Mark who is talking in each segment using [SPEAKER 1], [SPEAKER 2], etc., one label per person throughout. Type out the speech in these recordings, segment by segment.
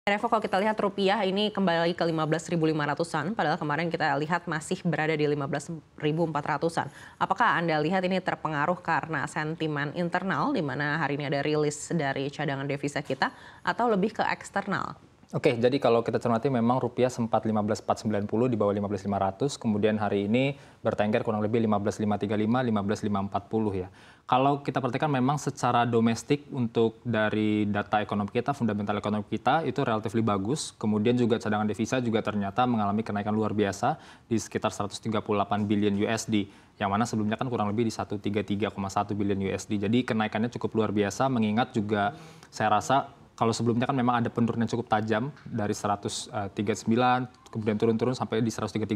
[SPEAKER 1] Revo kalau kita lihat rupiah ini kembali ke 15.500-an, padahal kemarin kita lihat masih berada di 15.400-an. Apakah Anda lihat ini terpengaruh karena sentimen internal, di mana hari ini ada rilis dari cadangan devisa kita, atau lebih ke eksternal?
[SPEAKER 2] Oke, jadi kalau kita cermati memang rupiah sempat 15.490 di bawah 15.500, kemudian hari ini bertengger kurang lebih 15.535, 15.540 ya. Kalau kita perhatikan memang secara domestik untuk dari data ekonomi kita, fundamental ekonomi kita itu relatif bagus. Kemudian juga cadangan devisa juga ternyata mengalami kenaikan luar biasa di sekitar 138 billion USD. Yang mana sebelumnya kan kurang lebih di 133,1 billion USD. Jadi kenaikannya cukup luar biasa, mengingat juga saya rasa kalau sebelumnya kan memang ada penurunan yang cukup tajam dari 139, kemudian turun-turun sampai di 133,1.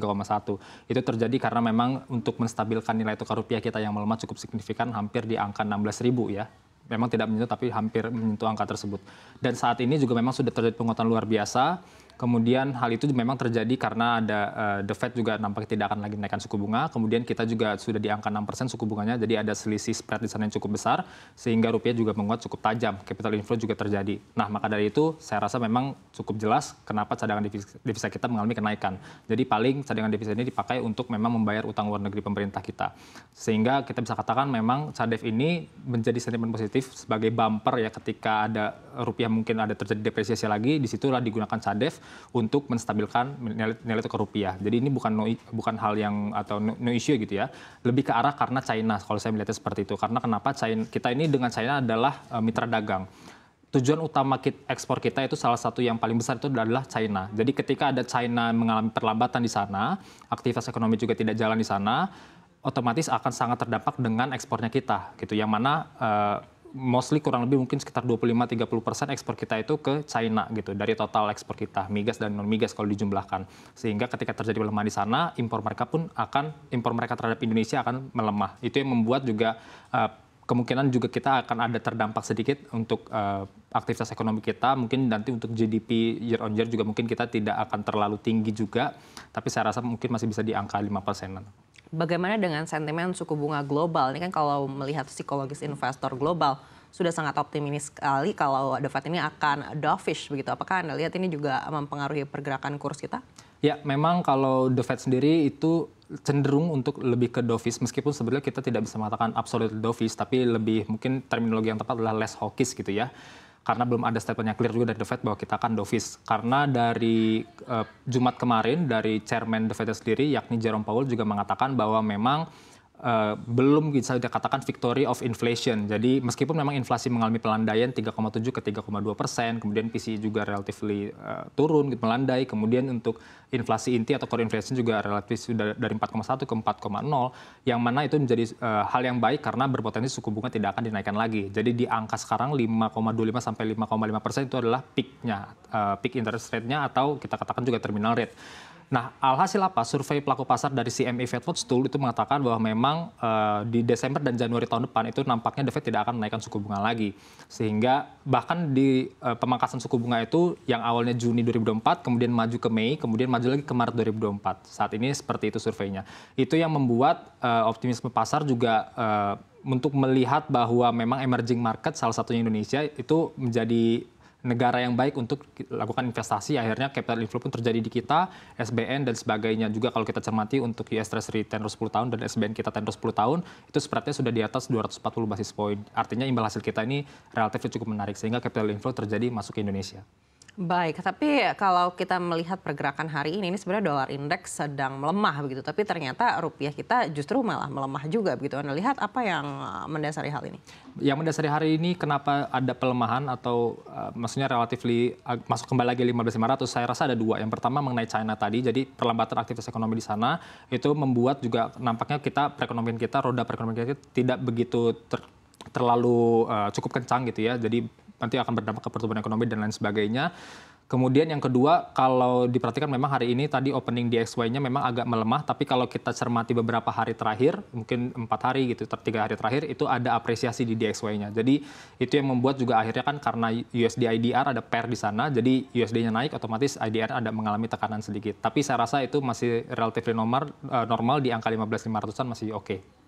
[SPEAKER 2] Itu terjadi karena memang untuk menstabilkan nilai tukar rupiah kita yang melemah cukup signifikan, hampir di angka 16.000 ya. Memang tidak menyentuh, tapi hampir menyentuh angka tersebut. Dan saat ini juga memang sudah terjadi penguatan luar biasa. Kemudian hal itu memang terjadi karena ada The Fed juga nampaknya tidak akan lagi naikkan suku bunga. Kemudian kita juga sudah di angka 6% suku bunganya, jadi ada selisih spread di sana yang cukup besar, sehingga rupiah juga menguat cukup tajam. Capital inflow juga terjadi. Nah, maka dari itu saya rasa memang cukup jelas kenapa cadangan devisa kita mengalami kenaikan. Jadi paling cadangan devisa ini dipakai untuk memang membayar utang luar negeri pemerintah kita. Sehingga kita bisa katakan memang CADEV ini menjadi sentimen positif sebagai bumper ya ketika ada rupiah mungkin ada terjadi depresiasi lagi, disitulah digunakan CADEV untuk menstabilkan nilai tukar rupiah. Jadi ini bukan hal yang atau no issue gitu ya. Lebih ke arah karena China kalau saya melihatnya seperti itu. Karena kenapa kita ini dengan China adalah mitra dagang. Tujuan utama ekspor kita itu salah satu yang paling besar itu adalah China. Jadi ketika ada China mengalami perlambatan di sana, aktivitas ekonomi juga tidak jalan di sana, otomatis akan sangat terdampak dengan ekspornya kita gitu. Yang mana mostly kurang lebih mungkin sekitar 25-30% ekspor kita itu ke China gitu dari total ekspor kita, migas dan non migas kalau dijumlahkan. Sehingga ketika terjadi pelemahan di sana, impor mereka terhadap Indonesia akan melemah. Itu yang membuat juga kemungkinan juga kita akan ada terdampak sedikit untuk aktivitas ekonomi kita. Mungkin nanti untuk GDP year on year juga mungkin kita tidak akan terlalu tinggi juga, tapi saya rasa mungkin masih bisa di angka 5%-an.
[SPEAKER 1] Bagaimana dengan sentimen suku bunga global? Ini kan kalau melihat psikologis investor global sudah sangat optimis sekali kalau The Fed ini akan dovish begitu. Apakah Anda lihat ini juga mempengaruhi pergerakan kurs kita?
[SPEAKER 2] Ya, memang kalau The Fed sendiri itu cenderung untuk lebih ke dovish, meskipun sebenarnya kita tidak bisa mengatakan absolute dovish, tapi lebih mungkin terminologi yang tepat adalah less hawkish gitu ya. Karena belum ada statement yang clear juga dari The Fed bahwa kita akan dovish. Karena dari Jumat kemarin dari Chairman The Fed sendiri, yakni Jerome Powell juga mengatakan bahwa memang belum bisa dikatakan victory of inflation. Jadi meskipun memang inflasi mengalami pelandaian 3,7 ke 3,2%, kemudian PCE juga relatively turun, melandai. Kemudian untuk inflasi inti atau core inflation juga relatif sudah dari 4,1 ke 4,0, yang mana itu menjadi hal yang baik karena berpotensi suku bunga tidak akan dinaikkan lagi. Jadi di angka sekarang 5,25 sampai 5,5% itu adalah peak-nya, peak interest rate-nya atau kita katakan juga terminal rate. Nah, alhasil apa? Survei pelaku pasar dari CME Fed Watch Tool itu mengatakan bahwa memang di Desember dan Januari tahun depan itu nampaknya The Fed tidak akan menaikkan suku bunga lagi. Sehingga bahkan di pemangkasan suku bunga itu yang awalnya Juni 2024, kemudian maju ke Mei, kemudian maju lagi ke Maret 2024. Saat ini seperti itu surveinya. Itu yang membuat optimisme pasar juga untuk melihat bahwa memang emerging market, salah satunya Indonesia, itu menjadi negara yang baik untuk lakukan investasi. Akhirnya capital inflow pun terjadi di kita, SBN dan sebagainya. Juga kalau kita cermati untuk US Treasury tenor 10 tahun dan SBN kita tenor 10 tahun, itu spreadnya sudah di atas 240 basis point. Artinya imbal hasil kita ini relatif cukup menarik, sehingga capital inflow terjadi masuk ke Indonesia.
[SPEAKER 1] Baik, tapi kalau kita melihat pergerakan hari ini sebenarnya dolar indeks sedang melemah begitu, tapi ternyata rupiah kita justru malah melemah juga begitu. Anda lihat apa yang mendasari hal ini?
[SPEAKER 2] Yang mendasari hari ini kenapa ada pelemahan atau maksudnya relatively masuk kembali lagi 15.500, saya rasa ada dua. Yang pertama mengenai China tadi, jadi perlambatan aktivitas ekonomi di sana itu membuat juga nampaknya perekonomian kita, roda perekonomian kita tidak begitu terlalu cukup kencang gitu ya. Jadi nanti akan berdampak ke pertumbuhan ekonomi dan lain sebagainya. Kemudian yang kedua, kalau diperhatikan memang hari ini tadi opening DXY-nya memang agak melemah, tapi kalau kita cermati beberapa hari terakhir, mungkin 4 hari gitu, 3 hari terakhir, itu ada apresiasi di DXY-nya. Jadi itu yang membuat juga akhirnya kan karena USD IDR ada pair di sana, jadi USD-nya naik, otomatis IDR ada mengalami tekanan sedikit. Tapi saya rasa itu masih relatif normal di angka 15.500-an masih oke.